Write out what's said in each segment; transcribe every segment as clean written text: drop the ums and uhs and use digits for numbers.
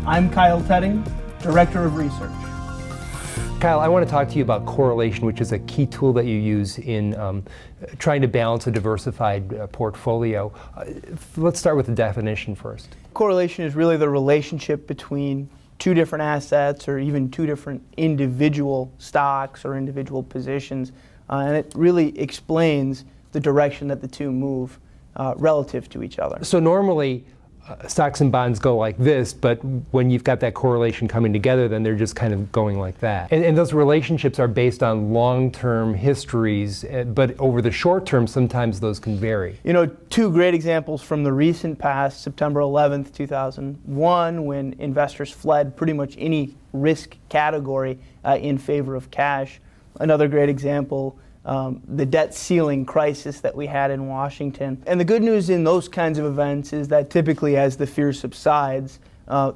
I'm Kyle Tetting, Director of Research. Kyle, I want to talk to you about correlation, which is a key tool that you use in trying to balance a diversified portfolio. Let's start with the definition first. Correlation is really the relationship between two different assets or even two different individual stocks or individual positions, and it really explains the direction that the two move relative to each other. So normally, stocks and bonds go like this, but when you've got that correlation coming together, then they're just kind of going like that. And those relationships are based on long-term histories, but over the short term, sometimes those can vary. You know, two great examples from the recent past, September 11th, 2001, when investors fled pretty much any risk category in favor of cash. Another great example, the debt ceiling crisis that we had in Washington. And the good news in those kinds of events is that typically as the fear subsides,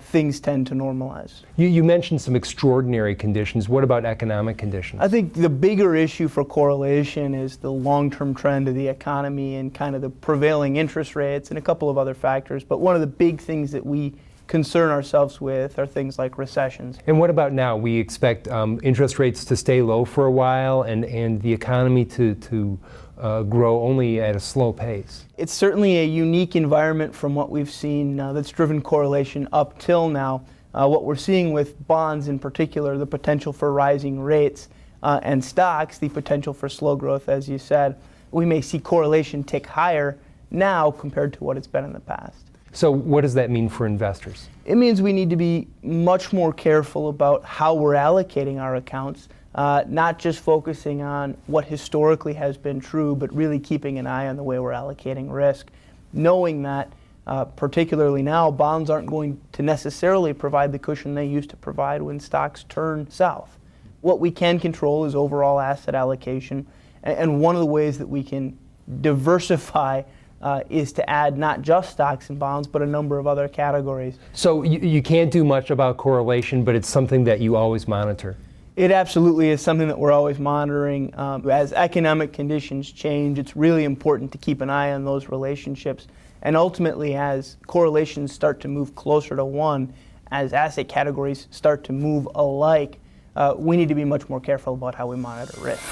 things tend to normalize. You mentioned some extraordinary conditions. What about economic conditions? I think the bigger issue for correlation is the long-term trend of the economy and kind of the prevailing interest rates and a couple of other factors. But one of the big things that we concern ourselves with are things like recessions. And what about now? We expect interest rates to stay low for a while and the economy to grow only at a slow pace. It's certainly a unique environment from what we've seen that's driven correlation up till now. What we're seeing with bonds in particular, the potential for rising rates, and stocks, the potential for slow growth, as you said. We may see correlation tick higher now compared to what it's been in the past. So what does that mean for investors? It means we need to be much more careful about how we're allocating our accounts, not just focusing on what historically has been true, but really keeping an eye on the way we're allocating risk, knowing that particularly now, bonds aren't going to necessarily provide the cushion they used to provide when stocks turn south. What we can control is overall asset allocation, and one of the ways that we can diversify is to add not just stocks and bonds, but a number of other categories. So you can't do much about correlation, but it's something that you always monitor. It absolutely is something that we're always monitoring. As economic conditions change, it's really important to keep an eye on those relationships. And ultimately, as correlations start to move closer to one, as asset categories start to move alike, we need to be much more careful about how we monitor risk.